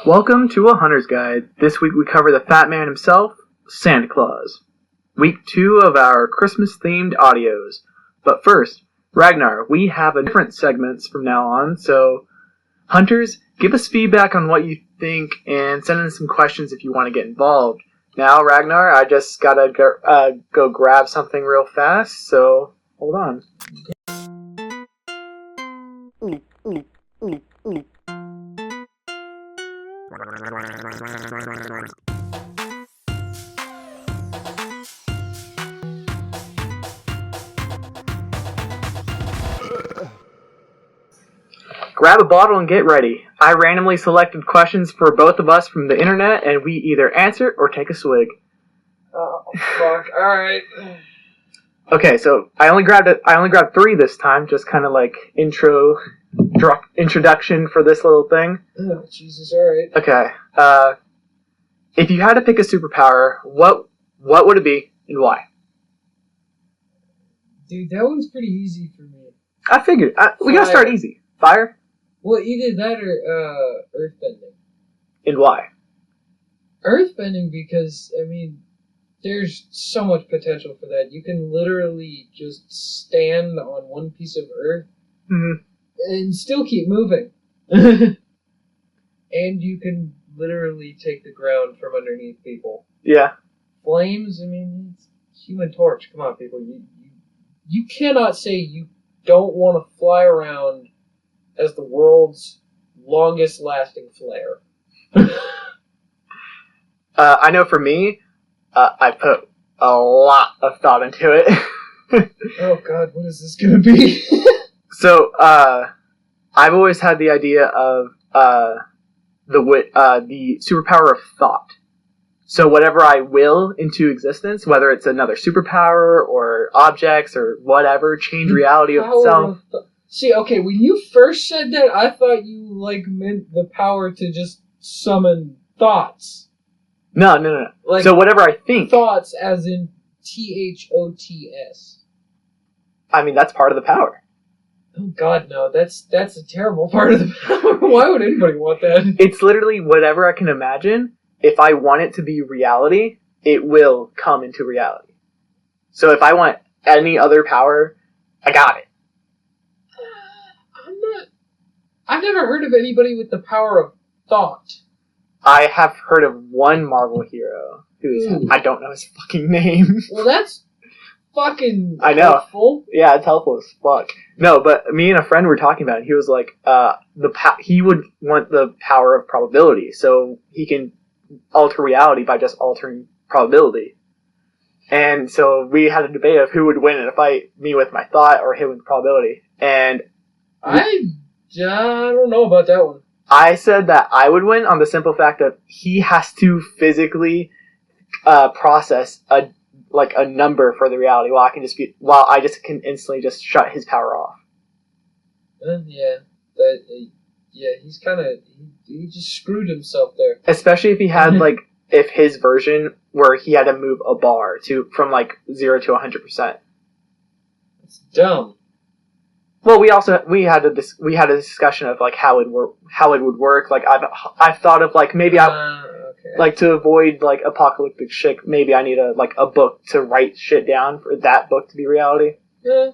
Welcome to A Hunter's Guide. This week we cover the fat man himself, Santa Claus. Week 2 of our Christmas-themed audios. But first, Ragnar, we have a different segments from now on, so hunters, give us feedback on what you think and send in some questions if you want to get involved. Now, Ragnar, I just gotta go grab something real fast, so hold on. Grab a bottle and get ready. I randomly selected questions for both of us from the internet, and we either answer or take a swig. Oh fuck! All right. Okay, so I only grabbed 3 this time, just kind of like introduction for this little thing. Oh Jesus! All right. Okay. If you had to pick a superpower, what would it be and why? Dude, that one's pretty easy for me. I figured we gotta start easy. Fire. Well, either that or earthbending. And why? Earthbending because there's so much potential for that. You can literally just stand on one piece of earth and still keep moving. And you can literally take the ground from underneath people. Yeah. Flames, it's Human Torch. Come on, people. You cannot say you don't want to fly around as the world's longest lasting flare. I know for me, I put a lot of thought into it. Oh God, what is this gonna be? So, I've always had the idea of the superpower of thought. So whatever I will into existence, whether it's another superpower or objects or whatever, change reality of itself. See, okay, when you first said that, I thought you meant the power to just summon thoughts. No. So whatever I think. Thoughts as in THOTS. That's part of the power. Oh God, no! That's a terrible part of the power. Why would anybody want that? It's literally whatever I can imagine. If I want it to be reality, it will come into reality. So if I want any other power, I got it. I've never heard of anybody with the power of thought. I have heard of one Marvel hero I don't know his fucking name. Well, that's fucking I know. helpful. Yeah, it's helpful as fuck. No, but me and a friend were talking about it. He was like, he would want the power of probability, so he can alter reality by just altering probability. And so we had a debate of who would win in a fight, me with my thought or him with probability. And I don't know about that one. I said that I would win on the simple fact that he has to physically process a number for the reality, while I just can instantly just shut his power off. He's kind of he just screwed himself there. Especially if he had if his version where he had to move a bar from 0 to 100%. It's dumb. Well, we had a discussion of how it would work. I've thought of maybe to avoid apocalyptic shit. Maybe I need a book to write shit down for that book to be reality. Yeah.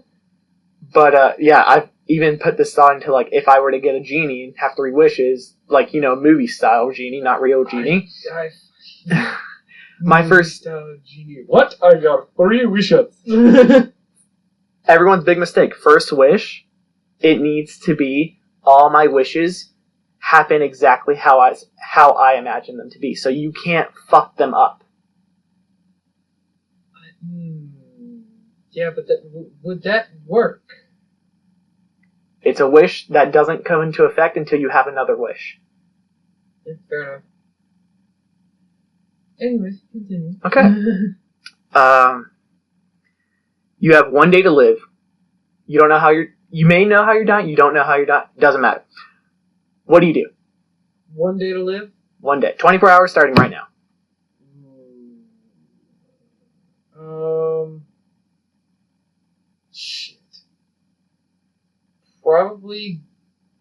But I've even put this thought into if I were to get a genie and have 3 wishes, movie style genie, not real genie. My first style genie. What? I got 3 wishes. Everyone's big mistake. First wish, it needs to be all my wishes happen exactly how I imagine them to be. So you can't fuck them up. Yeah, but would that work? It's a wish that doesn't come into effect until you have another wish. Yeah, fair enough. Anyways, continue. Okay. You have 1 day to live. You don't know how you may know how you're dying. You don't know how you're dying. Doesn't matter. What do you do? 1 day to live? 1 day. 24 hours starting right now. Shit. Probably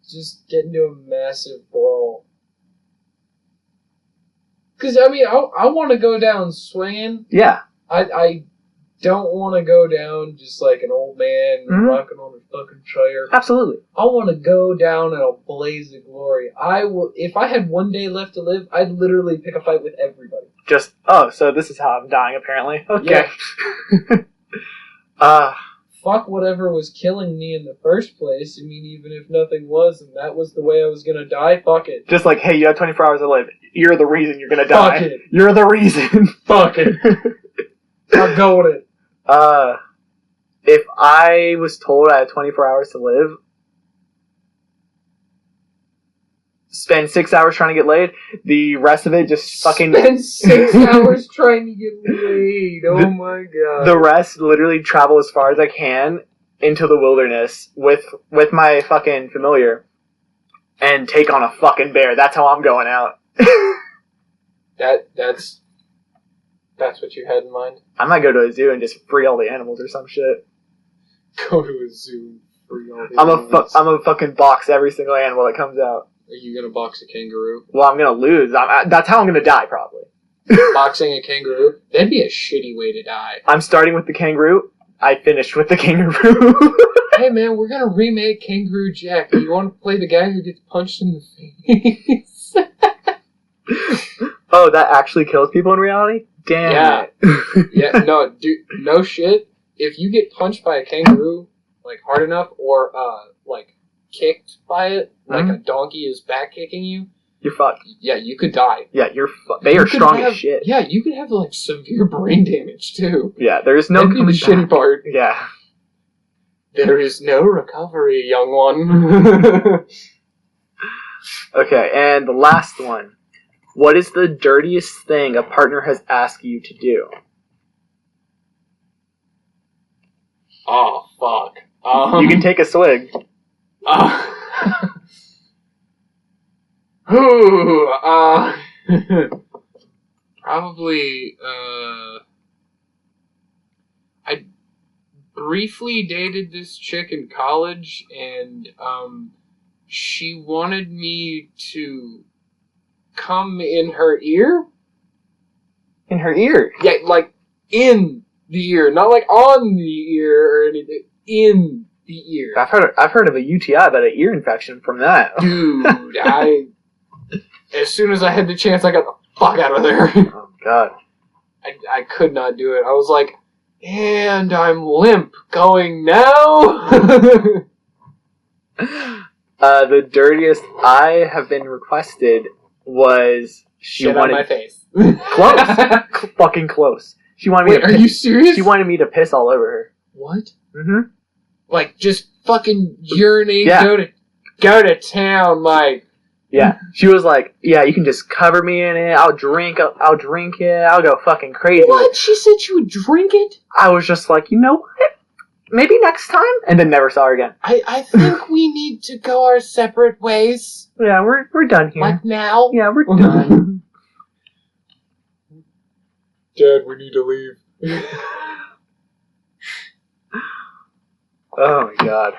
just get into a massive brawl. Because, I mean, I want to go down swinging. Yeah. I don't want to go down just like an old man rocking on a fucking chair. Absolutely. I want to go down in a blaze of glory. I will. If I had one day left to live, I'd literally pick a fight with everybody. So this is how I'm dying, apparently. Okay. Yeah. Fuck whatever was killing me in the first place. I mean, even if nothing was, and that was the way I was gonna die, fuck it. Just like, hey, you have 24 hours to live. You're the reason you're gonna die. Fuck it. You're the reason. Fuck it. I'll go with it. If I was told I had 24 hours to live, spend 6 hours trying to get laid, the rest of it just fucking... Spend 6 hours trying to get laid. Oh my god. The rest, literally travel as far as I can into the wilderness with my fucking familiar and take on a fucking bear. That's how I'm going out. That's what you had in mind? I might go to a zoo and just free all the animals or some shit. Go to a zoo, free all the animals. I'm gonna fucking box every single animal that comes out. Are you gonna box a kangaroo? Well, I'm gonna lose. That's how I'm gonna die, probably. Boxing a kangaroo? That'd be a shitty way to die. I'm starting with the kangaroo. I finished with the kangaroo. Hey man, we're gonna remake Kangaroo Jack. Do you want to play the guy who gets punched in the face? Oh, that actually kills people in reality? Damn it. Yeah, no, dude, no shit. If you get punched by a kangaroo, like, hard enough, or, like, kicked by it, like a donkey is back kicking you, you're fucked. Yeah, you could die. Yeah, they are strong as shit. Yeah, you could have, like, severe brain damage, too. Yeah, there's no That'd be the shitty part. Yeah. There is no recovery, young one. Okay, and the last one. What is the dirtiest thing a partner has asked you to do? Oh, fuck. You can take a swig. Probably, I briefly dated this chick in college, and, she wanted me to come in her ear? In her ear? Yeah, like, in the ear. Not like on the ear or anything. In the ear. I've heard of a UTI, but an ear infection from that. Dude, as soon as I had the chance, I got the fuck out of there. Oh, God. I could not do it. I was like, and I'm limp. Going now? The dirtiest I have been requested was she Shit wanted on my face. Close. Fucking close. She wanted me Wait, to are piss. you serious? She wanted me to piss all over her. What? Mm-hmm. Like, just fucking urinate, Yeah. go to town, like. Yeah. She was like, yeah, you can just cover me in it. I'll drink it. I'll go fucking crazy. What? She said she would drink it? I was just like, you know what? Maybe next time? And then never saw her again. I think we need to go our separate ways. Yeah, we're done here. Like now? Yeah, we're done. Dad, we need to leave. Oh my god.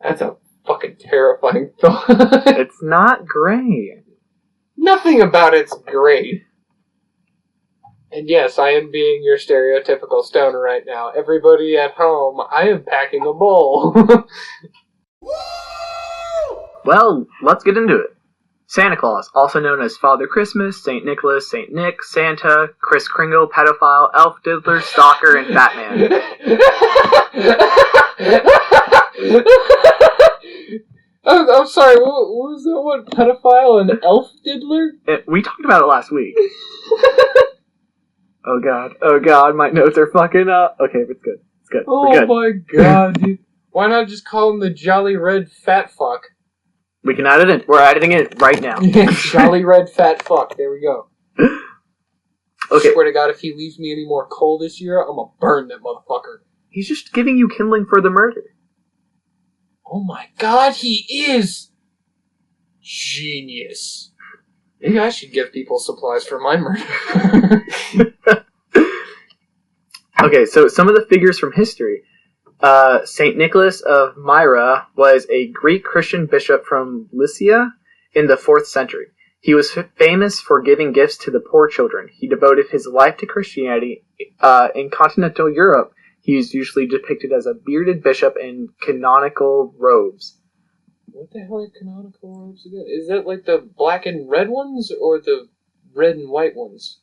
That's a fucking terrifying thought. It's not great. Nothing about it's great. And yes, I am being your stereotypical stoner right now. Everybody at home, I am packing a bowl. Well, let's get into it. Santa Claus, also known as Father Christmas, St. Nicholas, St. Nick, Santa, Kris Kringle, pedophile, elf diddler, stalker, and fat man. I'm sorry, what was that one? Pedophile and elf diddler? We talked about it last week. Oh god, my notes are fucking up. Okay, it's good. It's good. Oh We're good. my god, dude. Why not just call him the Jolly Red Fat Fuck? We can add it in. We're editing it right now. Jolly Red Fat Fuck. There we go. Okay. Swear to God, if he leaves me any more coal this year, I'm gonna burn that motherfucker. He's just giving you kindling for the murder. Oh my god, he is! Genius. Maybe I should give people supplies for my murder. Okay, so some of the figures from history. St. Nicholas of Myra was a Greek Christian bishop from Lycia in the 4th century. He was famous for giving gifts to the poor children. He devoted his life to Christianity. In continental Europe, he is usually depicted as a bearded bishop in canonical robes. What the hell are canonical robes again? Is that like the black and red ones or the red and white ones?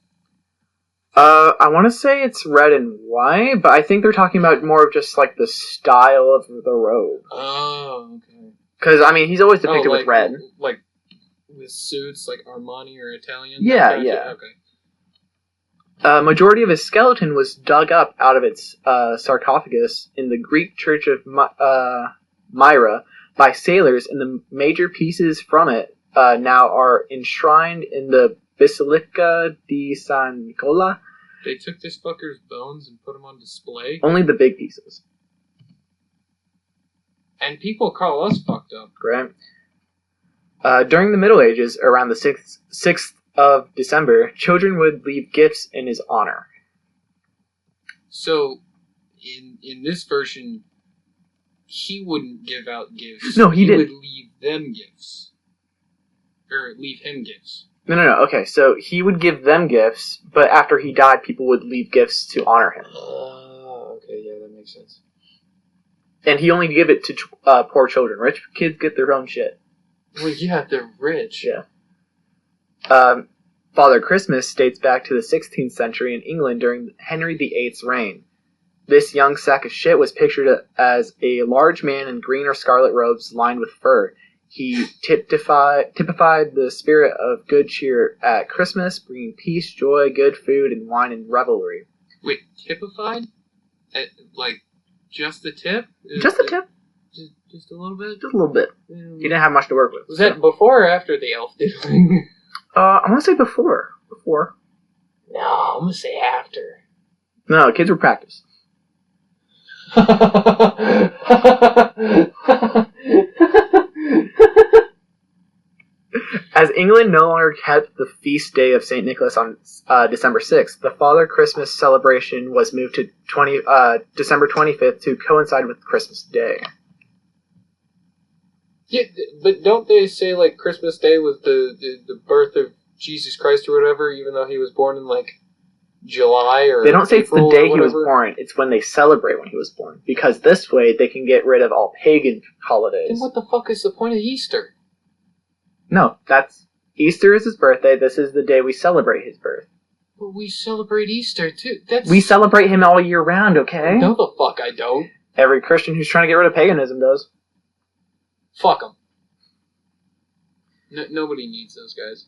I want to say it's red and white, but I think they're talking about more of just like the style of the robe. Oh, okay. Because, I mean, he's always depicted with red. Like with suits, like Armani or Italian? Yeah, yeah. Okay. Majority of his skeleton was dug up out of its sarcophagus in the Greek church of Myra by sailors, and the major pieces from it now are enshrined in the Basilica di San Nicola. They took this fucker's bones and put them on display? Only the big pieces. And people call us fucked up. Right. During the Middle Ages, around the 6th of December, children would leave gifts in his honor. So, in this version, he wouldn't give out gifts. No, he didn't. Would leave them gifts. Or leave him gifts. No. Okay, so he would give them gifts, but after he died, people would leave gifts to honor him. Oh, okay, yeah, that makes sense. And he only give it to poor children. Rich kids get their own shit. Well, yeah, they're rich. Yeah. Father Christmas dates back to the 16th century in England during Henry VIII's reign. This young sack of shit was pictured as a large man in green or scarlet robes lined with fur. He typified the spirit of good cheer at Christmas, bringing peace, joy, good food, and wine and revelry. Wait, typified? Like, just the tip? Just the tip. Just a little bit? Just a little bit. He didn't have much to work with. Was that before or after the elf diddling? I want to say before. Before. No, I'm going to say after. No, kids were practiced. As England no longer kept the feast day of St. Nicholas on December 6th, the Father Christmas celebration was moved to December 25th to coincide with Christmas Day. Yeah, but don't they say, like, Christmas Day was the birth of Jesus Christ or whatever, even though he was born in, like, July or They don't say April it's the day or he was whatever? born, it's when they celebrate when he was born. Because this way they can get rid of all pagan holidays. Then what the fuck is the point of Easter? No, Easter is his birthday, this is the day we celebrate his birth. But we celebrate Easter, too. We celebrate him all year round, okay? No, the fuck I don't. Every Christian who's trying to get rid of paganism does. Fuck them. Nobody needs those guys.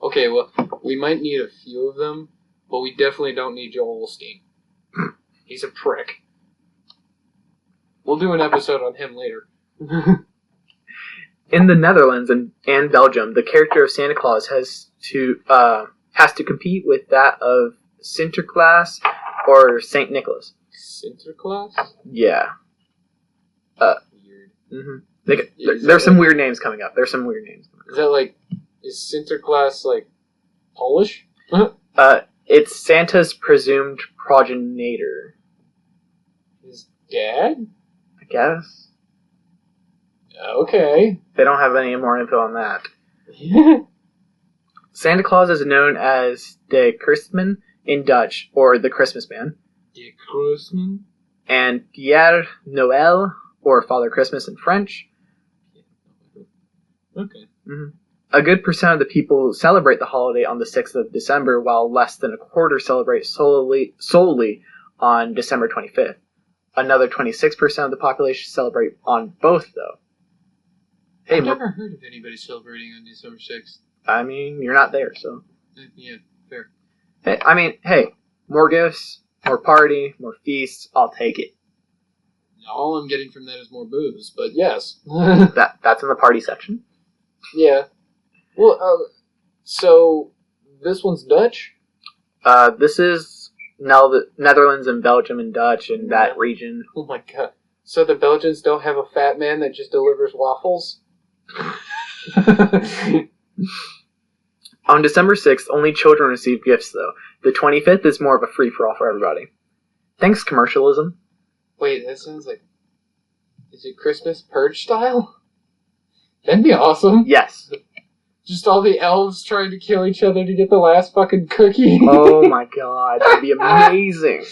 Okay, well, we might need a few of them, but we definitely don't need Joel Osteen. He's a prick. We'll do an episode on him later. In the Netherlands and Belgium, the character of Santa Claus has to compete with that of Sinterklaas or Saint Nicholas. Sinterklaas? Yeah. Weird. Mm-hmm. There's some weird names coming up. Is that like... Is Sinterklaas, like, Polish? It's Santa's presumed progenitor. His dad? I guess. Okay. They don't have any more info on that. Santa Claus is known as De Kerstman in Dutch, or the Christmas Man. De Kerstman? And Père Noël, or Father Christmas in French. Okay. Mm-hmm. A good percent of the people celebrate the holiday on the 6th of December, while less than a quarter celebrate solely on December 25th. Another 26% of the population celebrate on both, though. Hey, I've never heard of anybody celebrating on December 6th. I mean, you're not there, so. Yeah, fair. Hey, more gifts, more party, more feasts, I'll take it. All I'm getting from that is more booze, but yes. That's in the party section. Yeah. Well, so this one's Dutch? This is now the Netherlands and Belgium and Dutch and that region. Oh my god. So the Belgians don't have a fat man that just delivers waffles? On December 6th, only children receive gifts, though. The 25th is more of a free-for-all for everybody. Thanks, commercialism. Wait, that sounds like... Is it Christmas Purge style? That'd be awesome. Yes. Just all the elves trying to kill each other to get the last fucking cookie. Oh my god, that'd be amazing.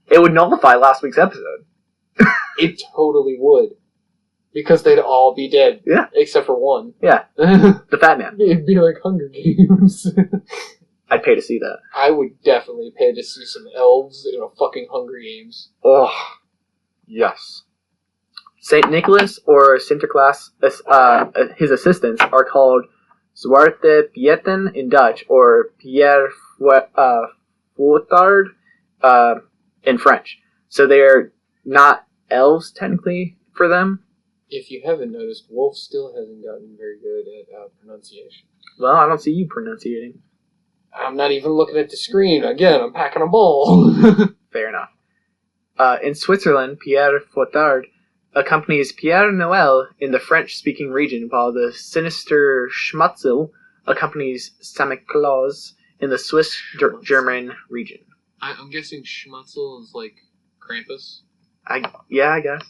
It would nullify last week's episode. It totally would. Because they'd all be dead. Yeah. Except for one. Yeah. It'd The Fat Man. be like Hunger Games. I'd pay to see that. I would definitely pay to see some elves in a fucking Hunger Games. Oh, yes. St. Nicholas or Sinterklaas, his assistants, are called Zwarte Pieten in Dutch, or Pierre Fouettard in French. So they're not elves, technically, for them. If you haven't noticed, Wolf still hasn't gotten very good at pronunciation. Well, I don't see you pronunciating. I'm not even looking at the screen. Again, I'm packing a ball. Fair enough. In Switzerland, Pierre Fouettard accompanies Pierre Noël in the French-speaking region, while the sinister Schmatzel accompanies Santa Claus in the Swiss-German region. I'm guessing Schmatzel is like Krampus. I guess.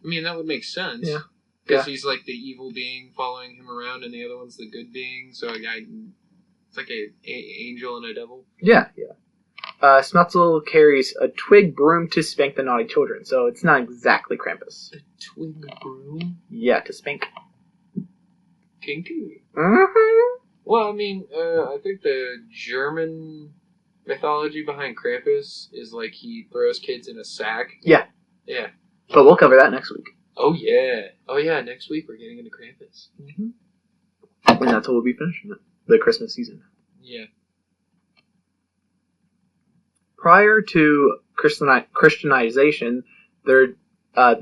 I mean, that would make sense. Yeah. Because he's like the evil being following him around, and the other one's the good being. So it's like a angel and a devil. Yeah. Schmatzel carries a twig broom to spank the naughty children, so it's not exactly Krampus. A twig broom? Yeah, to spank. Kinky. Mm-hmm. Well, I mean, I think the German mythology behind Krampus is like he throws kids in a sack. Yeah. Yeah. But we'll cover that next week. Oh, yeah. Next week we're getting into Krampus. Mm-hmm. And that's what we'll be finishing it. The Christmas season. Yeah. Prior to Christianization, the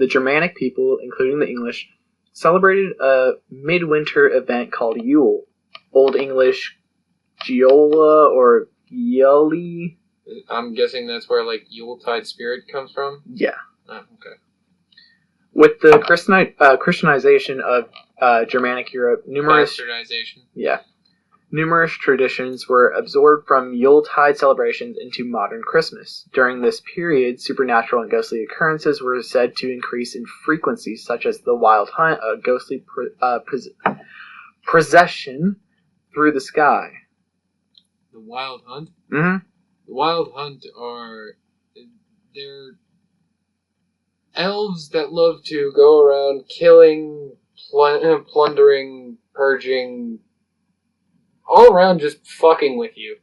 Germanic people, including the English, celebrated a midwinter event called Yule. Old English Giola or Yuli. I'm guessing that's where, like, Yuletide spirit comes from? Yeah. Oh, okay. With the Christianization of Germanic Europe, numerous traditions were absorbed from Yuletide celebrations into modern Christmas. During this period, supernatural and ghostly occurrences were said to increase in frequency, such as the wild hunt, a ghostly procession through the sky. The wild hunt? Mm-hmm. The wild hunt they're elves that love to go around killing, plundering, purging, all around just fucking with you.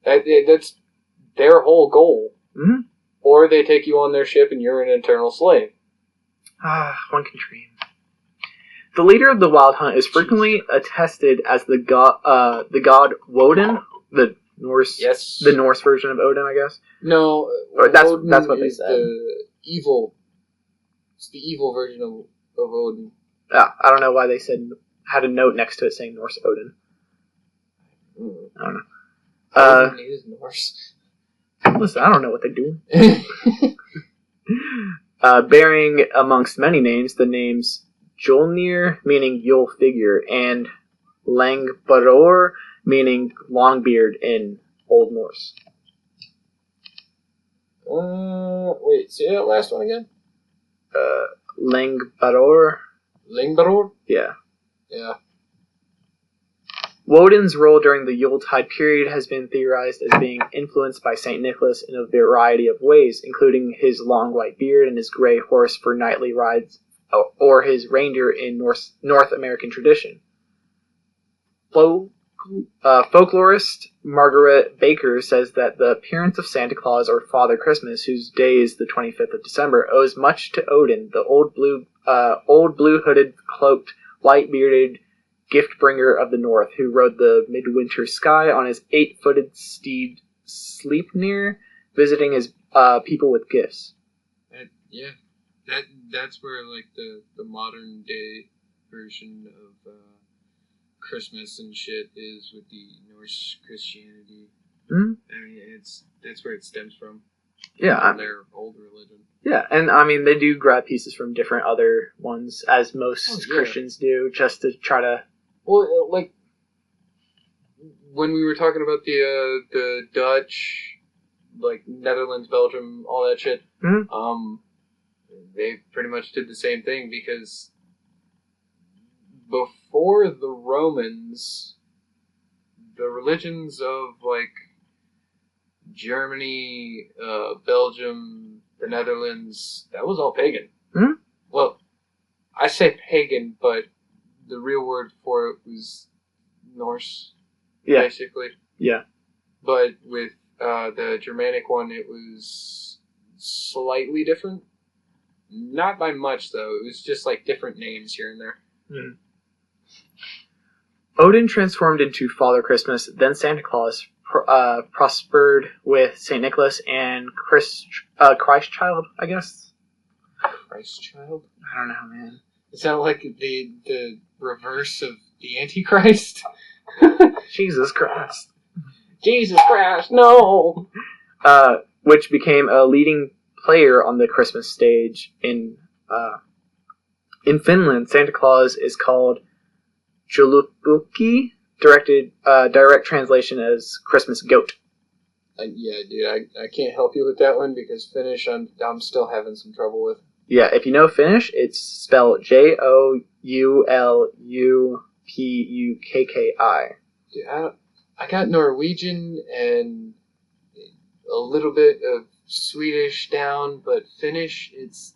That's their whole goal. Mm-hmm. Or they take you on their ship and you're an eternal slave. One can dream. The leader of the wild hunt is frequently attested as the god Woden, the Norse version of Odin, I guess. No, or that's what they said. It's the evil version of Odin. I don't know why they had a note next to it saying Norse Odin. I don't know. Odin is Norse. Listen, I don't know what they do. Bearing amongst many names the names Jolnir, meaning Yule figure, and Langbaror, meaning Longbeard in Old Norse. Wait, say that last one again? Langbaror. Langbaror? Yeah. Yeah. Woden's role during the Yuletide period has been theorized as being influenced by St. Nicholas in a variety of ways, including his long white beard and his gray horse for nightly rides, or his reindeer in North American tradition. Folklorist Margaret Baker says that the appearance of Santa Claus or Father Christmas, whose day is the 25th of December, owes much to Odin, the old blue-hooded, cloaked, white-bearded gift-bringer of the North, who rode the midwinter sky on his 8-footed steed Sleipnir, visiting his people with gifts. That's where like the modern day version of Christmas and shit is with the Norse Christianity. Mm-hmm. I mean, that's where it stems from. Yeah, from their old religion. Yeah, and I mean they do grab pieces from different other ones, as most Christians do, just to try to. Well, like when we were talking about the Dutch, like Netherlands, Belgium, all that shit. Mm-hmm. They pretty much did the same thing because before the Romans, the religions of, like, Germany, Belgium, the Netherlands, that was all pagan. Hmm? Well, I say pagan, but the real word for it was Norse, Yeah. basically. Yeah. But with the Germanic one, it was slightly different. Not by much, though. It was just like different names here and there. Mm. Odin transformed into Father Christmas, then Santa Claus prospered with St. Nicholas and Christ Child, I guess. Christ child? I don't know, man. Is that like the reverse of the Antichrist? Jesus Christ. Jesus Christ, no! Which became a leading player on the Christmas stage in Finland. Santa Claus is called Joulupukki, direct translation as Christmas goat. Yeah, dude, I can't help you with that one because Finnish I'm still having some trouble with. Yeah, if you know Finnish, it's spelled Joulupukki. Dude, I got Norwegian and a little bit of Swedish down, but Finnish, it's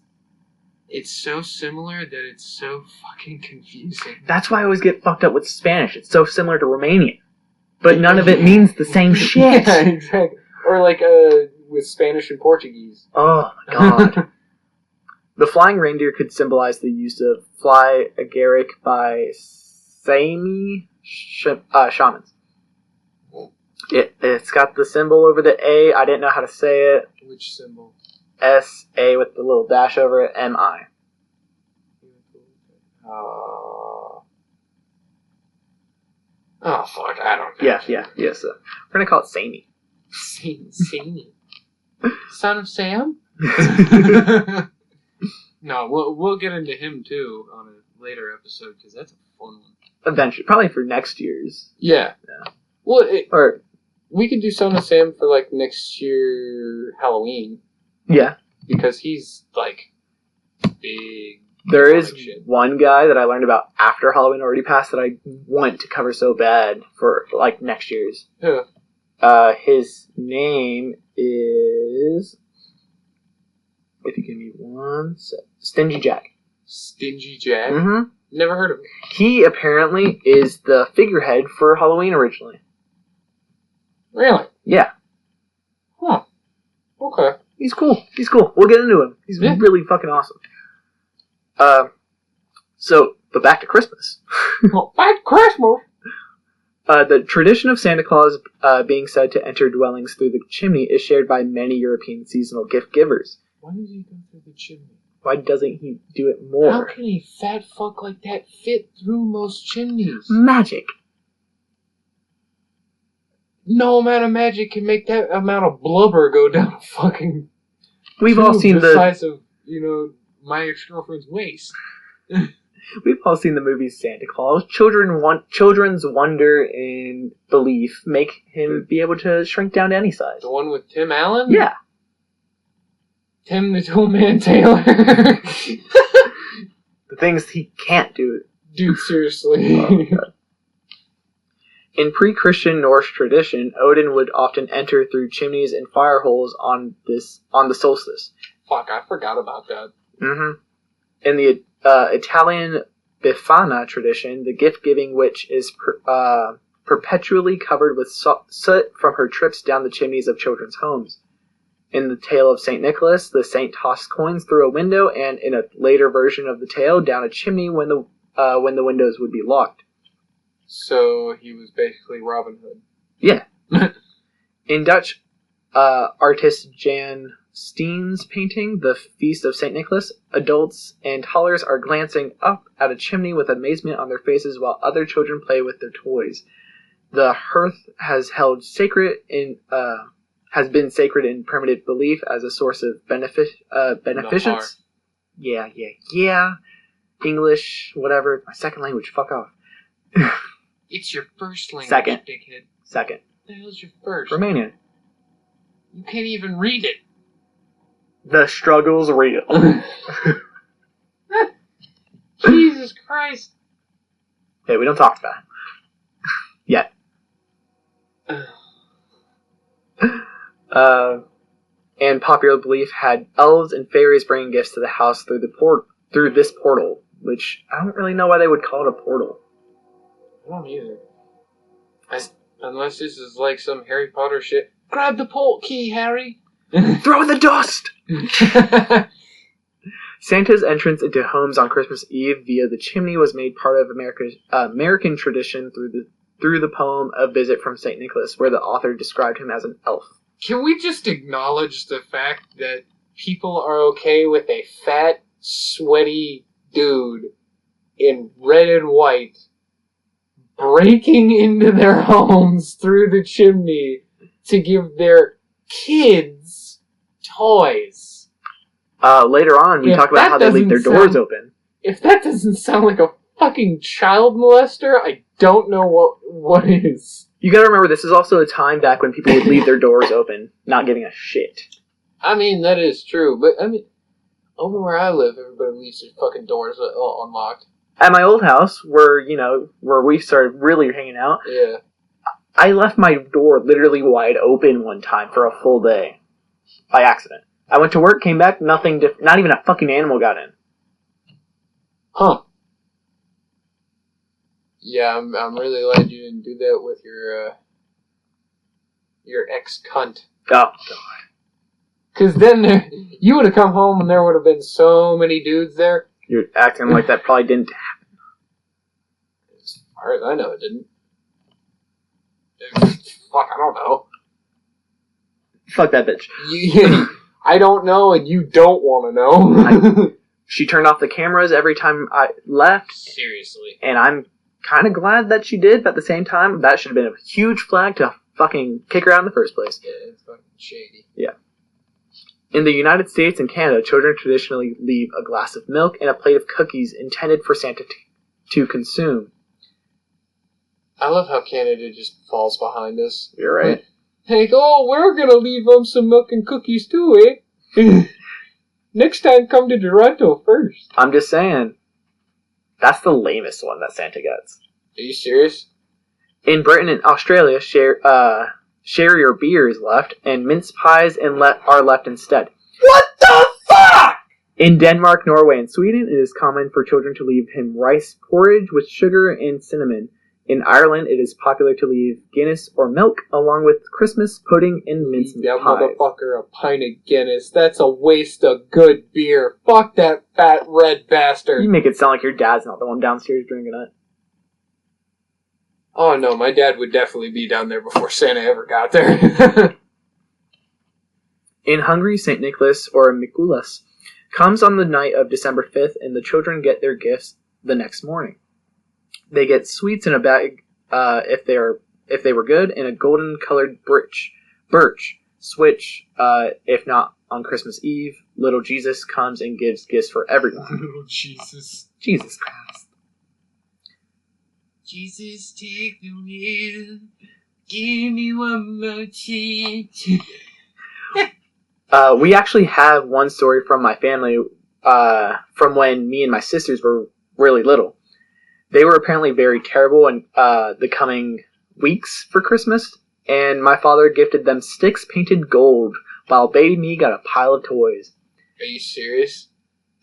so similar that it's so fucking confusing. That's why I always get fucked up with Spanish. It's so similar to Romanian. But none of it means the same shit. Yeah, exactly. Or like with Spanish and Portuguese. Oh my god. The flying reindeer could symbolize the use of fly agaric by Sami shamans. It's got the symbol over the A. I didn't know how to say it. Which symbol? S-A with the little dash over it, M-I. Oh, fuck, I don't know. Yeah. So we're going to call it Sami. Sami. Son of Sam? No, we'll get into him, too, on a later episode, because that's a fun one. Eventually. Probably for next year's. Yeah. Yeah. Well, Or we could do Son of Sam for, like, next year Halloween. yeah. Because he's, like, big. There is shit. one guy that I learned about after Halloween already passed that I want to cover so bad for, like, next year's. Who? His name is... If you give me one sec. Stingy Jack. Stingy Jack? Mm-hmm. Never heard of him. He apparently is the figurehead for Halloween originally. Really? Yeah. Huh. Okay. He's cool. We'll get into him. He's really fucking awesome. But back to Christmas. Well, back to Christmas! The tradition of Santa Claus being said to enter dwellings through the chimney is shared by many European seasonal gift givers. Why does he go through the chimney? Why doesn't he do it more? How can a fat fuck like that fit through most chimneys? Magic. No amount of magic can make that amount of blubber go down a fucking... We've all seen the size of, my ex-girlfriend's waist. We've all seen the movie Santa Claus. Children's wonder and belief make him be able to shrink down to any size. The one with Tim Allen? Yeah. Tim the Toolman Taylor. The things he can't do. Dude, seriously. Oh, in pre-Christian Norse tradition, Odin would often enter through chimneys and fire holes on the solstice. Fuck, I forgot about that. Mm-hmm. In the Italian Befana tradition, the gift-giving witch is perpetually covered with soot from her trips down the chimneys of children's homes. In the tale of St. Nicholas, the saint tossed coins through a window, and in a later version of the tale, down a chimney when the windows would be locked. So he was basically Robin Hood. Yeah. In Dutch artist Jan Steen's painting, The Feast of St. Nicholas, adults and toddlers are glancing up at a chimney with amazement on their faces while other children play with their toys. The hearth has been sacred in primitive belief as a source of beneficence. Yeah. English, whatever. My second language, fuck off. It's your first language, Second. dickhead. Second. What the hell's your first? Romanian. You can't even read it. The struggle's real. Jesus Christ. Okay, we don't talk about it. Yet. And popular belief had elves and fairies bringing gifts to the house through this portal, which I don't really know why they would call it a portal. I don't either. Unless this is like some Harry Potter shit. Grab the port key, Harry! Throw in the dust! Santa's entrance into homes on Christmas Eve via the chimney was made part of American tradition through the poem A Visit from St. Nicholas, where the author described him as an elf. Can we just acknowledge the fact that people are okay with a fat, sweaty dude in red and white breaking into their homes through the chimney to give their kids toys? Later on, we talk about how they leave their doors open. If that doesn't sound like a fucking child molester, I don't know what is. You gotta remember, this is also a time back when people would leave their doors open, not giving a shit. I mean, that is true, but I mean, over where I live, everybody leaves their fucking doors unlocked. At my old house, where we started really hanging out, Yeah. I left my door literally wide open one time for a full day. By accident. I went to work, came back, not even a fucking animal got in. Huh. Yeah, I'm really glad you didn't do that with your ex-cunt. Oh, God. Because then you would have come home and there would have been so many dudes there. You're acting like that probably didn't happen. As far as I know, it didn't. Fuck, I don't know. Fuck that bitch. I don't know, and you don't want to know. She turned off the cameras every time I left. Seriously. And I'm kind of glad that she did, but at the same time, that should have been a huge flag to fucking kick her out in the first place. Yeah, it's fucking shady. Yeah. In the United States and Canada, children traditionally leave a glass of milk and a plate of cookies intended for Santa to consume. I love how Canada just falls behind us. You're right. Hey, we're gonna leave them some milk and cookies too, eh? Next time, come to Toronto first. I'm just saying, that's the lamest one that Santa gets. Are you serious? In Britain and Australia, share your beer is left, and mince pies are left instead. What the fuck? In Denmark, Norway, and Sweden, it is common for children to leave him rice porridge with sugar and cinnamon. In Ireland, it is popular to leave Guinness or milk, along with Christmas pudding and mince pies. That motherfucker a pint of Guinness. That's a waste of good beer. Fuck that fat red bastard. You make it sound like your dad's not the one downstairs drinking it. Oh no, my dad would definitely be down there before Santa ever got there. In Hungary, St. Nicholas, or Mikulas, comes on the night of December 5th, and the children get their gifts the next morning. They get sweets in a bag, if they were good, and a golden-colored birch. Switch, if not on Christmas Eve, little Jesus comes and gives gifts for everyone. Little Jesus. Jesus Christ. Jesus, take the wheel. Give me one more chance. We actually have one story from my family, from when me and my sisters were really little. They were apparently very terrible in the coming weeks for Christmas, and my father gifted them sticks painted gold, while baby me got a pile of toys. Are you serious?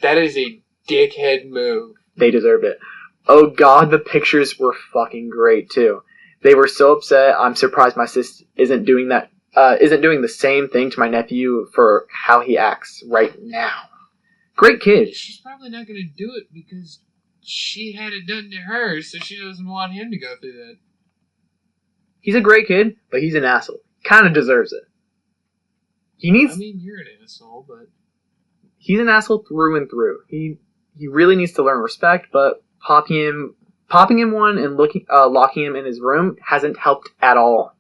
That is a dickhead move. They deserved it. Oh God, the pictures were fucking great too. They were so upset. I'm surprised my sis isn't doing the same thing to my nephew for how he acts right now. Great kid. She's probably not going to do it because she had it done to her, so she doesn't want him to go through that. He's a great kid, but he's an asshole. Kind of deserves it. I mean, you're an asshole, but he's an asshole through and through. He really needs to learn respect, but popping him one and locking him in his room hasn't helped at all.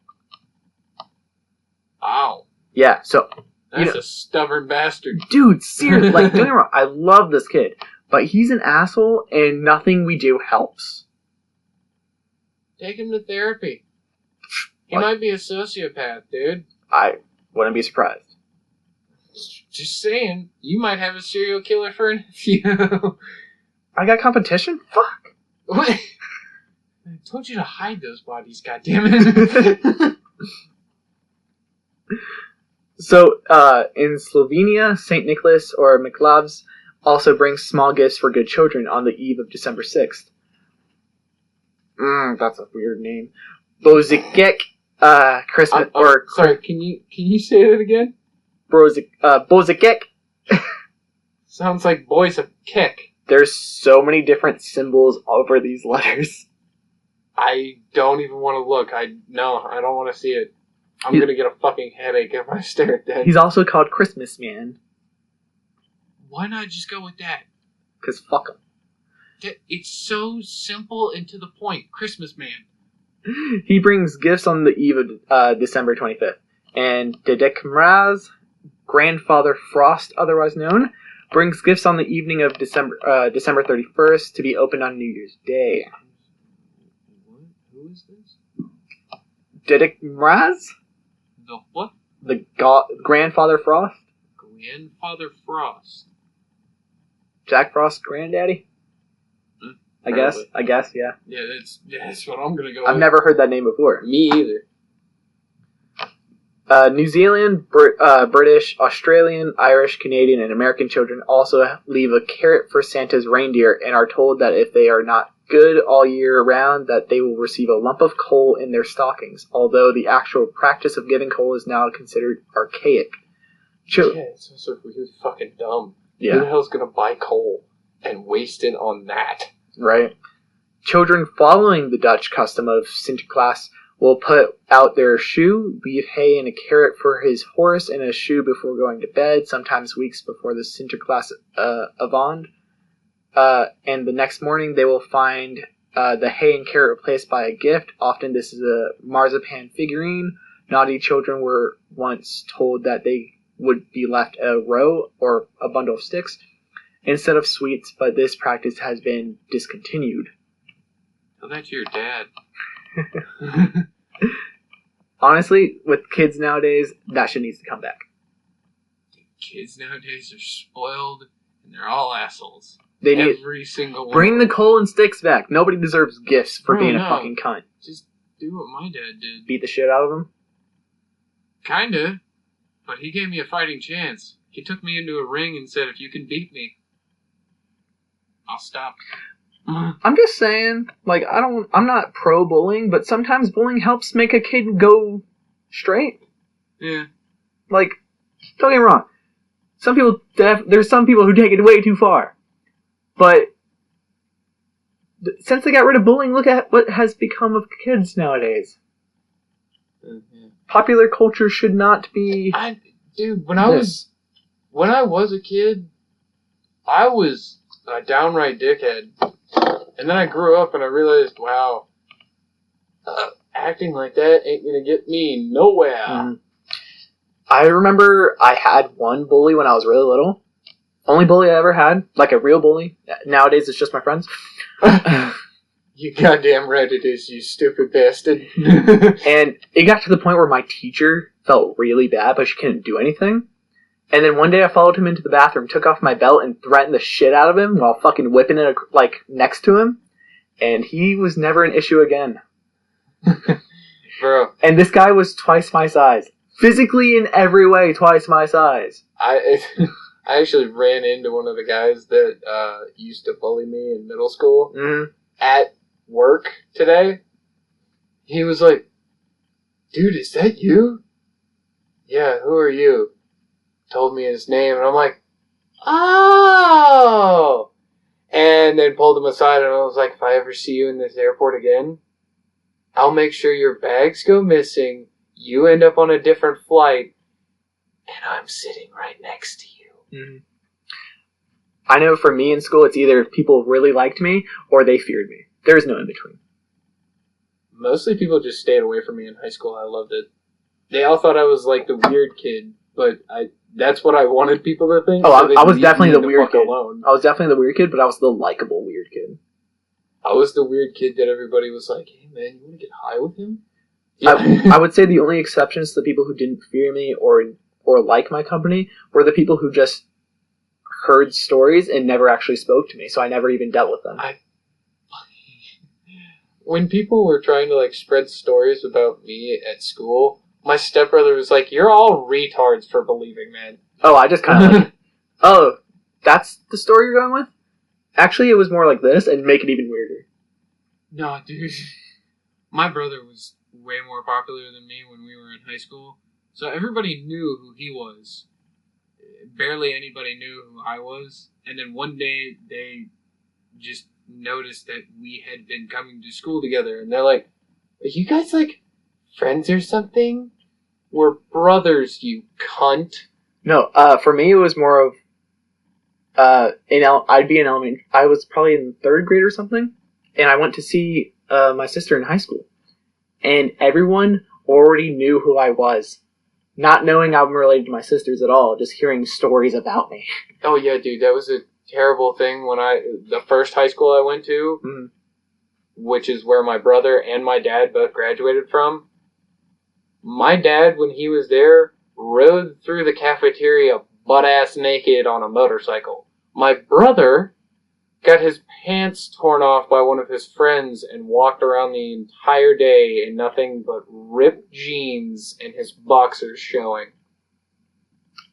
Wow. Yeah, so that's a stubborn bastard. Dude, seriously, don't get me wrong, I love this kid, but he's an asshole and nothing we do helps. Take him to therapy. He might be a sociopath, dude. I wouldn't be surprised. Just saying, you might have a serial killer for a nephew. I got competition? Fuck. What? I told you to hide those bodies, goddammit. So, in Slovenia, St. Nicholas or Miklavs also brings small gifts for good children on the eve of December 6th. That's a weird name. Bozikek, Christmas, sorry, can you say that again? Bozikek. Sounds like boys a kick. There's so many different symbols over these letters. I don't even want to look. I don't want to see it. I'm going to get a fucking headache if I stare at that. He's also called Christmas Man. Why not just go with that? Because fuck him. It's so simple and to the point. Christmas Man. He brings gifts on the eve of December 25th. And Dedek Mraz, Grandfather Frost, otherwise known, brings gifts on the evening of December 31st to be opened on New Year's Day. What? Who is this? Dedek Mraz? The what? The Grandfather Frost? Grandfather Frost. Jack Frost's granddaddy? I guess, yeah. Yeah, that's what I'm gonna go with. I've never heard that name before. Me either. New Zealand, British, Australian, Irish, Canadian, and American children also leave a carrot for Santa's reindeer and are told that if they are not good all year round, that they will receive a lump of coal in their stockings, although the actual practice of giving coal is now considered archaic. Yeah, it's also really fucking dumb. Yeah. Who the hell's gonna buy coal and waste it on that? Right. Children following the Dutch custom of Sinterklaas will put out their shoe, leave hay and a carrot for his horse and a shoe before going to bed, sometimes weeks before the Sinterklaas avond. And the next morning they will find the hay and carrot replaced by a gift. Often this is a marzipan figurine. Naughty children were once told that they would be left a row or a bundle of sticks instead of sweets, but this practice has been discontinued. Tell that to your dad. Honestly, with kids nowadays, that shit needs to come back. Kids nowadays are spoiled, and they're all assholes. They need every single one. Bring the coal and sticks back. Nobody deserves gifts for being a no. fucking cunt. Just do what my dad did. Beat the shit out of them? Kinda. But he gave me a fighting chance. He took me into a ring and said, if you can beat me, I'll stop. I'm just saying, like, I'm not pro-bullying, but sometimes bullying helps make a kid go straight. Yeah. Like, don't get me wrong. There's some people who take it way too far. But since they got rid of bullying, look at what has become of kids nowadays. Mm-hmm. Popular culture should not be... When I was a kid, I was a downright dickhead. And then I grew up and I realized, wow, acting like that ain't gonna get me nowhere. Mm-hmm. I remember I had one bully when I was really little. Only bully I ever had, like a real bully. Nowadays it's just my friends. You goddamn right it is, you stupid bastard. And it got to the point where my teacher felt really bad, but she couldn't do anything. And then one day I followed him into the bathroom, took off my belt, and threatened the shit out of him while fucking whipping it, like, next to him. And he was never an issue again. Bro. And this guy was twice my size. Physically in every way, twice my size. I actually ran into one of the guys that used to bully me in middle school at work today. He was like, dude, is that you? Yeah, who are you? Told me his name, and I'm like, oh! And then pulled him aside, and I was like, if I ever see you in this airport again, I'll make sure your bags go missing, you end up on a different flight, and I'm sitting right next to you. Mm-hmm. I know for me in school, it's either people really liked me, or they feared me. There's no in between. Mostly people just stayed away from me in high school. I loved it. They all thought I was like the weird kid, but that's what I wanted people to think. Oh, so I was definitely the weird kid. Alone. I was definitely the weird kid, but I was the likable weird kid. I was the weird kid that everybody was like, hey man, you want to get high with him? Yeah. I would say the only exceptions to the people who didn't fear me or like my company were the people who just heard stories and never actually spoke to me, so I never even dealt with them. when people were trying to, like, spread stories about me at school, my stepbrother was like, "You're all retards for believing, man." Oh, I just kind of like, oh, that's the story you're going with? Actually, it was more like this, and make it even weirder. No, dude. My brother was way more popular than me when we were in high school, so everybody knew who he was. Barely anybody knew who I was, and then one day they just noticed that we had been coming to school together, and they're like, "Are you guys, like, friends or something? We're brothers, you cunt." No, for me, it was more of, I'd be in elementary, I was probably in 3rd grade or something, and I went to see, my sister in high school, and everyone already knew who I was. Not knowing I'm related to my sisters at all, just hearing stories about me. Oh yeah, dude, that was a terrible thing when the first high school I went to, which is where my brother and my dad both graduated from. My dad, when he was there, rode through the cafeteria butt-ass naked on a motorcycle. My brother got his pants torn off by one of his friends and walked around the entire day in nothing but ripped jeans and his boxers showing.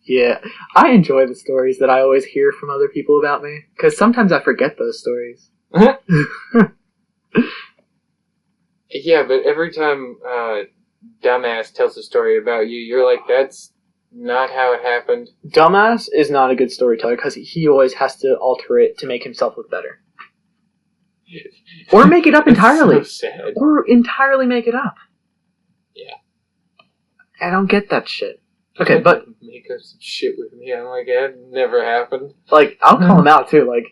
Yeah, I enjoy the stories that I always hear from other people about me, because sometimes I forget those stories. Yeah, but every time Dumbass tells a story about you, you're like, that's not how it happened. Dumbass is not a good storyteller, because he always has to alter it to make himself look better. Or make it up entirely. So sad. Or entirely make it up. Yeah. I don't get that shit. Okay, but make up some shit with me. I'm like, that never happened. like, I'll call him out too. Like,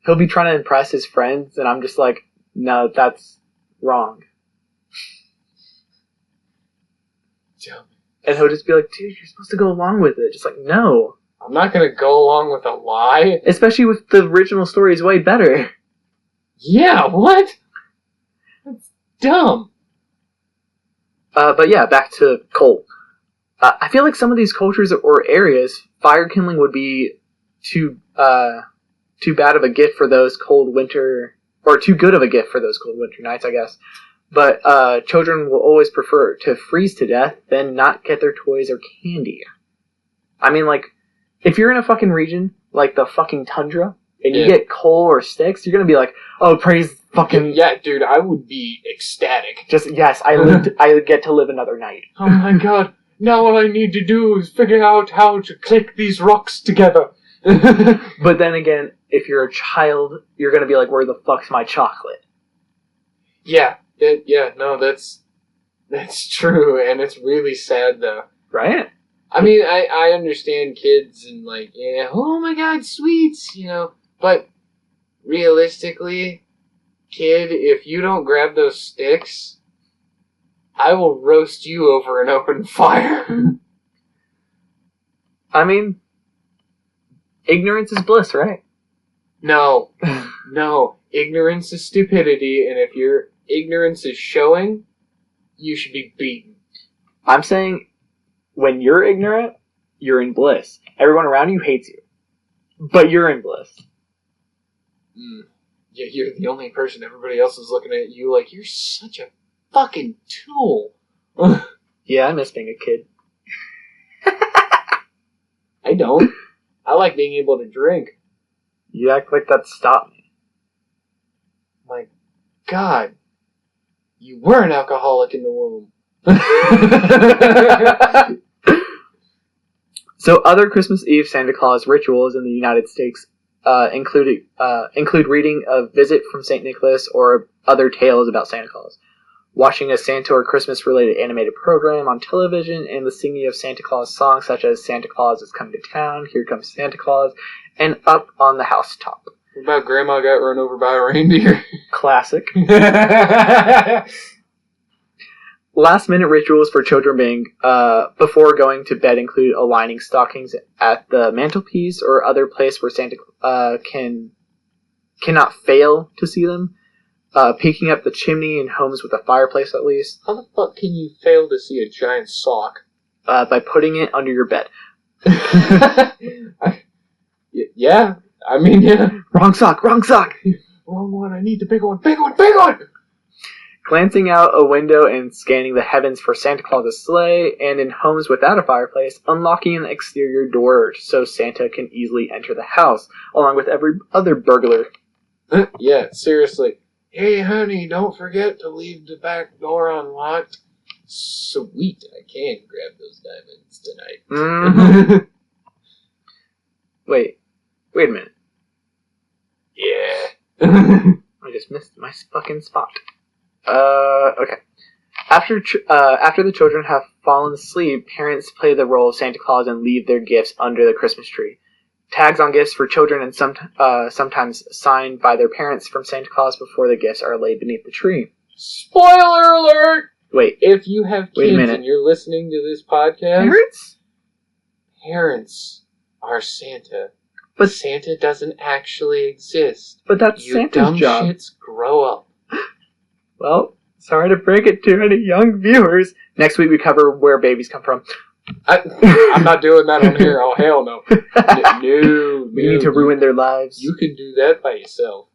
he'll be trying to impress his friends, and I'm just like, no, that's wrong. Dumb. And he'll just be like, dude, you're supposed to go along with it. Just like, no. I'm not gonna go along with a lie. Especially with the original story is way better. Yeah, what? That's dumb. But yeah, back to coal. I feel like some of these cultures or areas, fire kindling would be too bad of a gift for those cold winter, or too good of a gift for those cold winter nights, I guess. But children will always prefer to freeze to death than not get their toys or candy. I mean, like, if you're in a fucking region like the fucking tundra and you get coal or sticks, you're gonna be like, oh, praise fucking... Yeah, dude, I would be ecstatic. Just, yes, I get to live another night. Oh my god, now all I need to do is figure out how to click these rocks together. But then again, if you're a child, you're gonna be like, where the fuck's my chocolate? Yeah, no, that's true, and it's really sad, though. Right? I mean, I understand kids and, like, yeah, oh my god, sweets, you know, but realistically, kid, if you don't grab those sticks, I will roast you over an open fire. I mean, ignorance is bliss, right? No, ignorance is stupidity, and if your ignorance is showing, you should be beaten. I'm saying, when you're ignorant, you're in bliss. Everyone around you hates you. But you're in bliss. Yeah, you're the only person. Everybody else is looking at you like, you're such a fucking tool. Yeah, I miss being a kid. I don't. I like being able to drink. You act like that stopped me. My God. You were an alcoholic in the womb. So other Christmas Eve Santa Claus rituals in the United States include reading a visit from St. Nicholas or other tales about Santa Claus, watching a Santa or Christmas-related animated program on television, and the singing of Santa Claus songs such as Santa Claus is Coming to Town, Here Comes Santa Claus, and Up on the Housetop. What about Grandma got run over by a reindeer? Classic. Last-minute rituals for children being before going to bed include aligning stockings at the mantelpiece or other place where Santa cannot fail to see them. Peeking up the chimney in homes with a fireplace, at least. How the fuck can you fail to see a giant sock? By putting it under your bed. Yeah, I mean, yeah. Wrong sock, wrong sock! Wrong one, I need the big one, big one, big one! Glancing out a window and scanning the heavens for Santa Claus's sleigh, and in homes without a fireplace, unlocking an exterior door so Santa can easily enter the house, along with every other burglar. Yeah, seriously. Hey, honey, don't forget to leave the back door unlocked. Sweet, I can grab those diamonds tonight. Mhm. Wait a minute. Yeah. I just missed my fucking spot. Okay. After the children have fallen asleep, parents play the role of Santa Claus and leave their gifts under the Christmas tree. Tags on gifts for children and sometimes signed by their parents from Santa Claus before the gifts are laid beneath the tree. Spoiler alert! Wait, If you have Wait a kids minute. and you're listening to this podcast, parents? are Santa. But Santa doesn't actually exist. but that's You Santa's dumb job. shits, grow up. Well, sorry to break it to any young viewers. Next week we cover where babies come from. I'm not doing that on here. Oh, hell no. No. We need to ruin their lives. You can do that by yourself.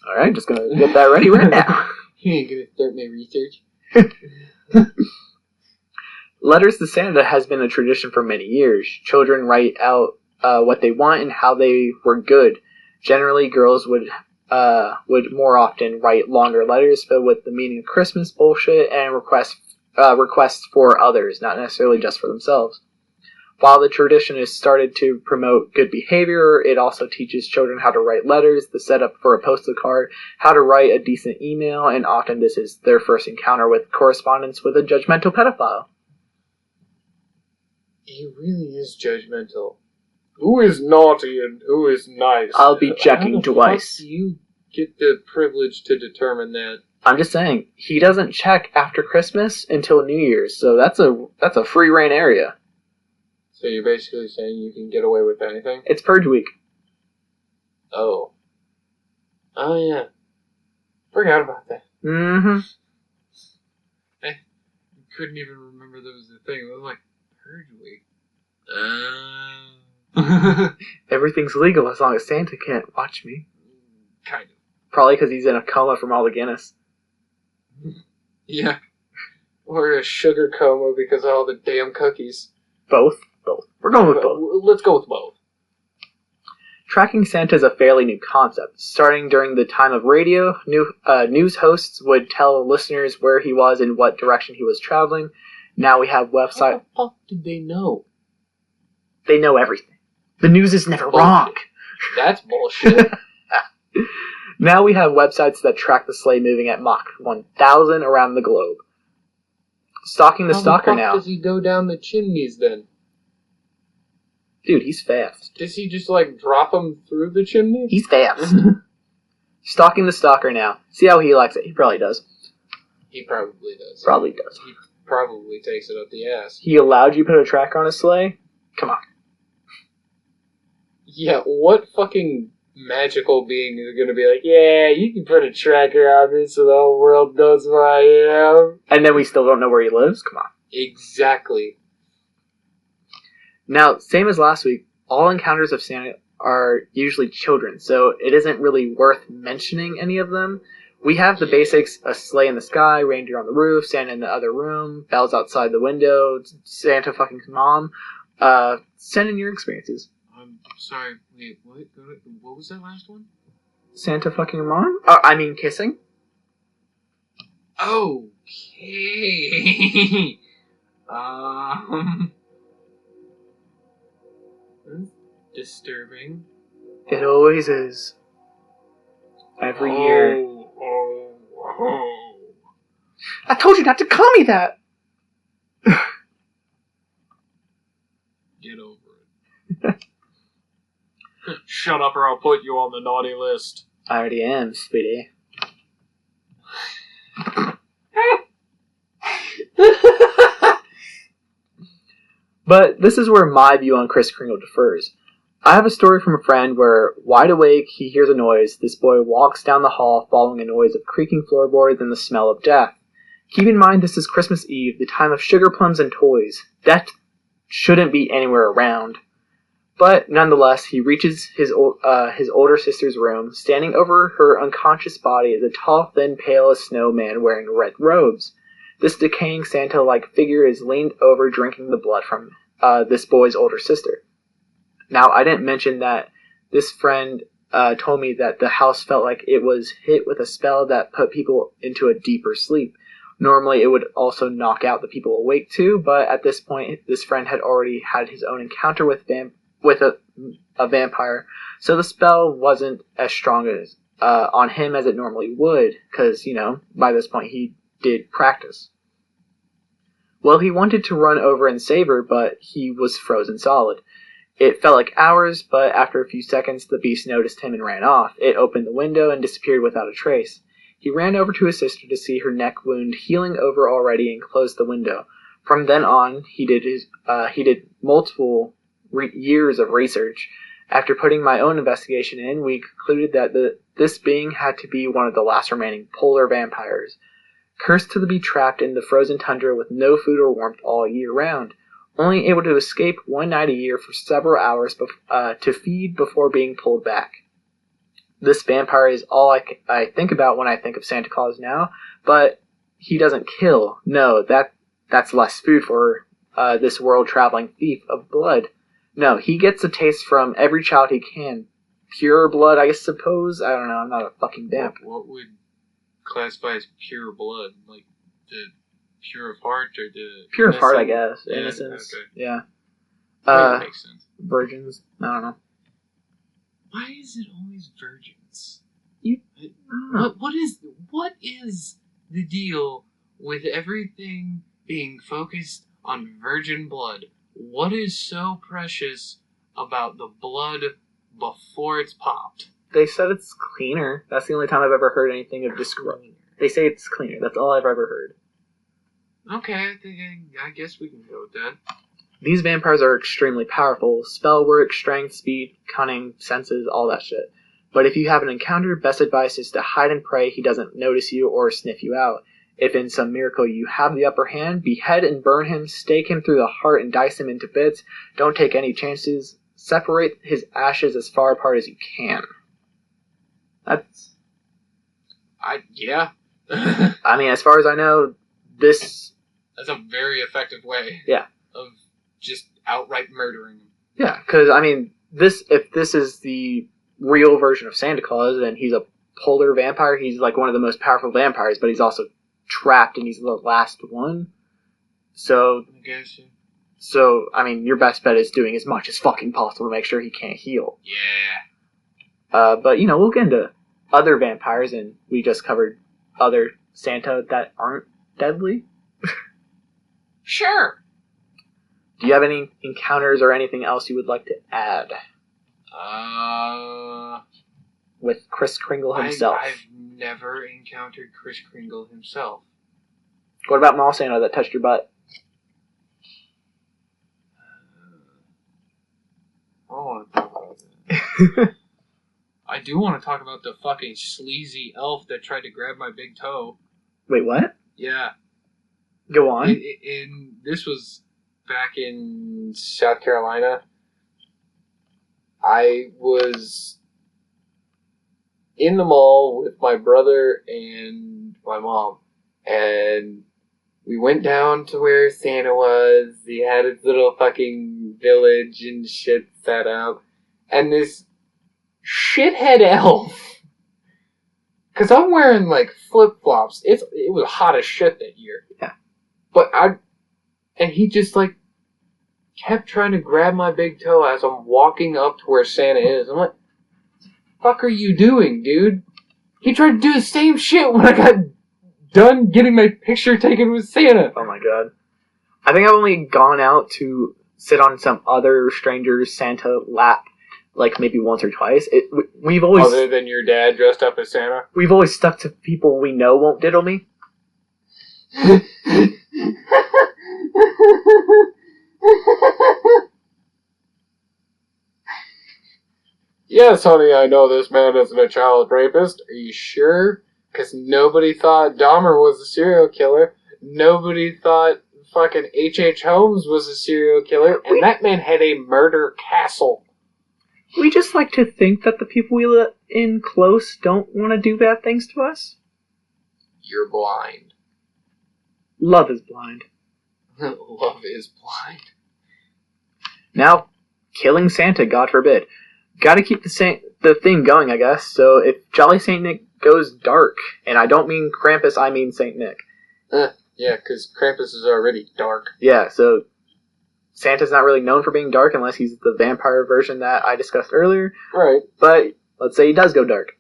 Alright, just gonna get that ready right now. You ain't gonna start my research. Letters to Santa has been a tradition for many years. Children write out what they want and how they were good. Generally, girls would more often write longer letters filled with the meaning of Christmas bullshit and requests for others, not necessarily just for themselves. While the tradition is started to promote good behavior, it also teaches children how to write letters, the setup for a postal card, how to write a decent email, and often this is their first encounter with correspondence with a judgmental pedophile. He really is judgmental. Who is naughty and who is nice? I'll be checking How the twice. fuck do you get the privilege to determine that? I'm just saying, he doesn't check after Christmas until New Year's, so that's a free reign area. So you're basically saying you can get away with anything? It's Purge Week. Oh. Oh, yeah. Forgot about that. Mm-hmm. I couldn't even remember that was a thing. It was like, Purge Week. Everything's legal as long as Santa can't watch me. Kind of. Probably because he's in a coma from all the Guinness. Yeah. Or a sugar coma because of all the damn cookies. Both. We're going with both. Let's go with both. Tracking Santa is a fairly new concept. Starting during the time of radio, news hosts would tell listeners where he was and what direction he was traveling. Now we have How websites. the fuck did they know? They know everything. The news is never wrong. That's bullshit. Now we have websites that track the sleigh moving at Mach 1000 around the globe. Stalking the stalker How now. does he go down the chimneys then? Dude, he's fast. Does he just like drop them through the chimney? He's fast. Stalking the stalker now. See how he likes it. He probably does. He probably does. Probably does. He probably takes it up the ass. He allowed you to put a tracker on his sleigh? Come on. Yeah, what fucking magical being is going to be like, yeah, you can put a tracker on me so the whole world knows where I am? And then we still don't know where he lives? Come on. Exactly. Now, same as last week, all encounters of Santa are usually children, so it isn't really worth mentioning any of them. We have the basics: a sleigh in the sky, reindeer on the roof, Santa in the other room, bells outside the window, Santa fucking his mom. Send in your experiences. I'm sorry, wait, what was that last one? Santa fucking your mom? Kissing? Okay. Disturbing. It always is. Every year. Oh. I told you not to call me that! Get over it. Shut up or I'll put you on the naughty list. I already am, sweetie. But this is where my view on Kris Kringle differs. I have a story from a friend where, wide awake, he hears a noise. This boy walks down the hall following a noise of creaking floorboards and the smell of death. Keep in mind this is Christmas Eve, the time of sugar plums and toys. Death shouldn't be anywhere around. But nonetheless, he reaches his older sister's room. Standing over her unconscious body is a tall, thin, pale as snow man wearing red robes. This decaying Santa-like figure is leaned over, drinking the blood from this boy's older sister. Now, I didn't mention that this friend told me that the house felt like it was hit with a spell that put people into a deeper sleep. Normally, it would also knock out the people awake too, but at this point, this friend had already had his own encounter with a vampire, so the spell wasn't as strong as on him as it normally would, because, by this point he did practice. Well, he wanted to run over and save her, but he was frozen solid. It felt like hours, but after a few seconds the beast noticed him and ran off. It opened the window and disappeared without a trace. He ran over to his sister to see her neck wound healing over already and closed the window. From then on, he did multiple years of research. After putting my own investigation in, we concluded that this being had to be one of the last remaining polar vampires, cursed to be trapped in the frozen tundra with no food or warmth all year round, only able to escape one night a year for several hours to feed before being pulled back. This vampire is all I think about when I think of Santa Claus now, but he doesn't kill. No, that's less food for this world-traveling thief of blood. No, he gets a taste from every child he can. Pure blood, I suppose? I don't know, I'm not a fucking vamp. What would classify as pure blood? Like, the pure of heart or the... Pure of heart, I guess. Yeah, Innocence. okay. Yeah. That makes sense. Virgins. I don't know. Why is it always virgins? I don't know. What is the deal with everything being focused on virgin blood? What is so precious about the blood before it's popped? They said it's cleaner. That's the only time I've ever heard anything of describing. They say it's cleaner. That's all I've ever heard. Okay, I guess we can go with that. These vampires are extremely powerful. Spell work, strength, speed, cunning, senses, all that shit. But if you have an encounter, best advice is to hide and pray he doesn't notice you or sniff you out. If in some miracle you have the upper hand, behead and burn him, stake him through the heart and dice him into bits. Don't take any chances. Separate his ashes as far apart as you can. That's... Yeah. I mean, as far as I know, this... That's a very effective way. Yeah. Of just outright murdering him. Yeah, because, I mean, if this is the real version of Santa Claus, and he's a polar vampire, he's like one of the most powerful vampires, but he's also trapped and he's the last one. So, I guess. So, I mean, your best bet is doing as much as fucking possible to make sure he can't heal. Yeah. But, we'll get into other vampires, and we just covered other Santa that aren't deadly. Sure. Do you have any encounters or anything else you would like to add? With Kris Kringle himself. I've never encountered Kris Kringle himself. What about Mall Santa that touched your butt? I don't want to talk about that. I do want to talk about the fucking sleazy elf that tried to grab my big toe. Wait, what? Yeah. Go on. This was back in South Carolina. I was in the mall with my brother and my mom, and we went down to where Santa was. He had his little fucking village and shit set up, and this shithead elf, because I'm wearing like flip-flops. It was hot as shit that year. Yeah. And he just like kept trying to grab my big toe as I'm walking up to where Santa is. I'm like, fuck are you doing, dude? He tried to do the same shit when I got done getting my picture taken with Santa. Oh my god. I think I've only gone out to sit on some other stranger's Santa lap, like maybe once or twice. We've always... Other than your dad dressed up as Santa? We've always stuck to people we know won't diddle me. Yes, honey, I know this man isn't a child rapist. Are you sure? Because nobody thought Dahmer was a serial killer. Nobody thought fucking H.H. Holmes was a serial killer, and that man had a murder castle. We just like to think that the people we let in close don't want to do bad things to us. You're blind. Love is blind. Love is blind. Now, killing Santa, God forbid. Gotta keep the thing going, I guess. So if Jolly St. Nick goes dark, and I don't mean Krampus, I mean St. Nick. Yeah, because Krampus is already dark. Yeah, so Santa's not really known for being dark unless he's the vampire version that I discussed earlier. Right. But let's say he does go dark.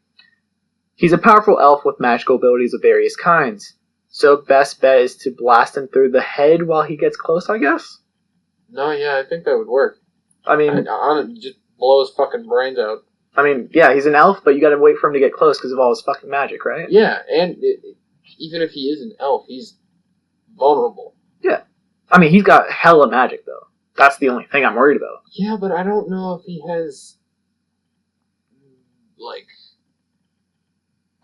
He's a powerful elf with magical abilities of various kinds. So best bet is to blast him through the head while he gets close, I guess? No, yeah, I think that would work. I mean, Just blow his fucking brains out. Yeah, he's an elf, but you gotta wait for him to get close because of all his fucking magic, right? Yeah, and even if he is an elf, he's vulnerable. Yeah. I mean, he's got hella magic, though. That's the only thing I'm worried about. Yeah, but I don't know if he has, like,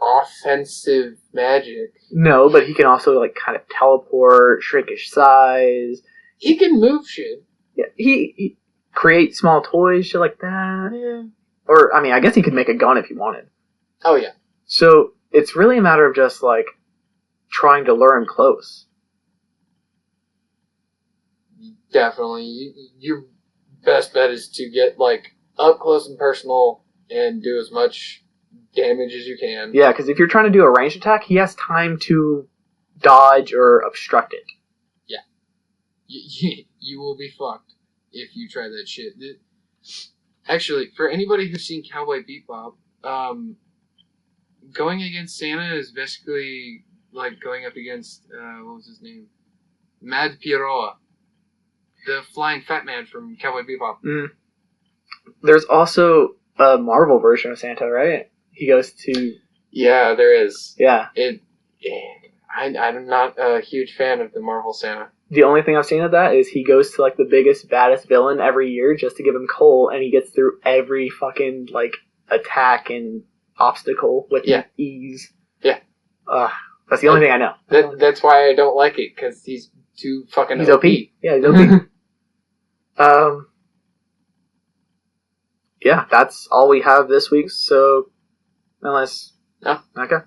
offensive magic. No, but he can also, like, kind of teleport, shrink his size. He can move shit. Yeah, he creates small toys, shit like that. Yeah. Or, I mean, I guess he could make a gun if he wanted. Oh, yeah. So, it's really a matter of just, like, trying to lure him close. Definitely. Your best bet is to get, like, up close and personal and do as much damage as you can. Yeah, because if you're trying to do a ranged attack, he has time to dodge or obstruct it. Yeah. You will be fucked if you try that shit. Actually, for anybody who's seen Cowboy Bebop, going against Santa is basically like going up against, what was his name? Mad Pierrot. The flying fat man from Cowboy Bebop. Mm. There's also a Marvel version of Santa, right? He goes to... Yeah, there is. Yeah. I'm not a huge fan of the Marvel Santa. The only thing I've seen of that is he goes to, like, the biggest, baddest villain every year just to give him coal, and he gets through every fucking, like, attack and obstacle with ease. Yeah. That's the only thing I know. That's why I don't like it, because he's too fucking He's OP. Yeah, he's OP. Yeah, that's all we have this week, so... Unless... No. Okay.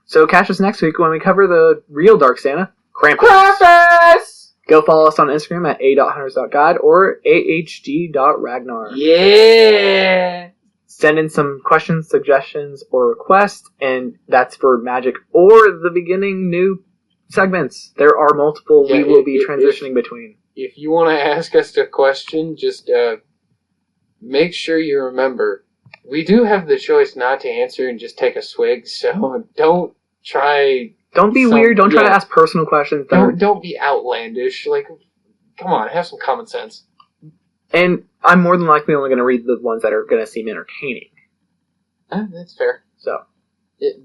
So catch us next week when we cover the real Dark Santa, Krampus! Krampus! Go follow us on Instagram at a.hunters.guide or ahg.ragnar. Yeah! Send in some questions, suggestions, or requests, and that's for Magic or the beginning new segments. There are multiple we will be transitioning between. If you want to ask us a question, just make sure you remember, we do have the choice not to answer and just take a swig, so don't try... Don't be weird. Don't try to ask personal questions. Don't be outlandish. Like, come on, have some common sense. And I'm more than likely only going to read the ones that are going to seem entertaining. That's fair. So,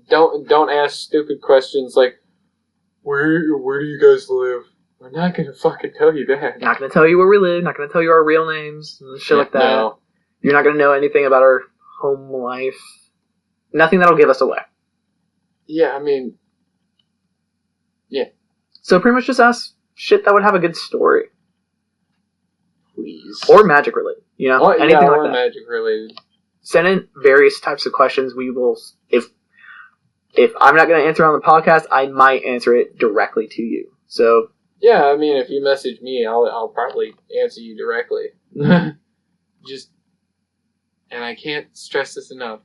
don't ask stupid questions like, where do you guys live? We're not going to fucking tell you that. Not going to tell you where we live. Not going to tell you our real names. Shit like that. No. You're not going to know anything about our home life. Nothing that'll give us away. Yeah, I mean... Yeah. So pretty much just ask shit that would have a good story. Please. Or magic related. You know? Anything like or that. magic related. Send in various types of questions. We will... If I'm not going to answer on the podcast, I might answer it directly to you. So... Yeah, I mean, if you message me, I'll probably answer you directly. Just... And I can't stress this enough.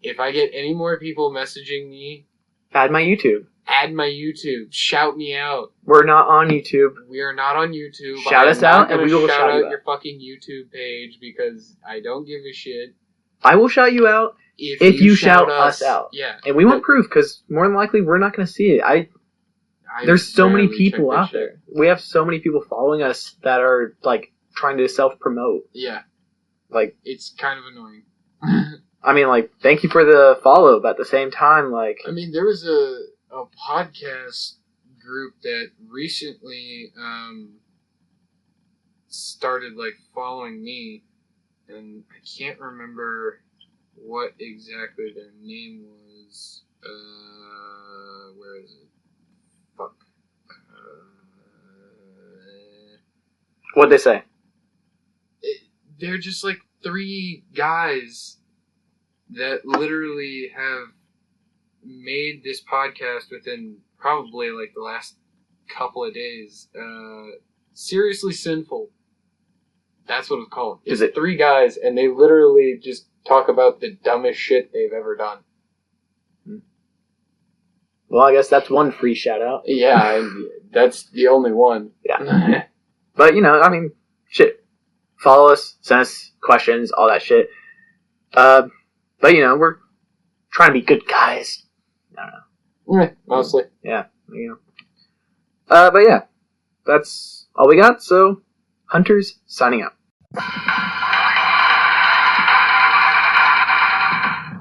If I get any more people messaging me... Add my YouTube. Add my YouTube. Shout me out. We're not on YouTube. We are not on YouTube. Shout us out, and we will shout you out. Your fucking YouTube page because I don't give a shit. I will shout you out if you shout us out. Yeah. And we won't prove because more than likely we're not going to see it. There's so many people out there. We have so many people following us that are like trying to self-promote. Yeah. Like, it's kind of annoying. I mean, like, thank you for the follow, but at the same time, like... I mean, there was a podcast group that recently started, like, following me, and I can't remember what exactly their name was. Where is it? Fuck. What'd they say? They're just like three guys that literally have made this podcast within probably like the last couple of days. Seriously Sinful. That's what it's called. Is it? Three guys, and they literally just talk about the dumbest shit they've ever done. Well, I guess that's one free shout out. Yeah, and that's the only one. Yeah. But, you know, I mean, shit. Follow us, send us questions, all that shit. But, you know, we're trying to be good guys. I don't know. Mostly. Yeah, you know. But yeah, that's all we got. So, Hunters signing out.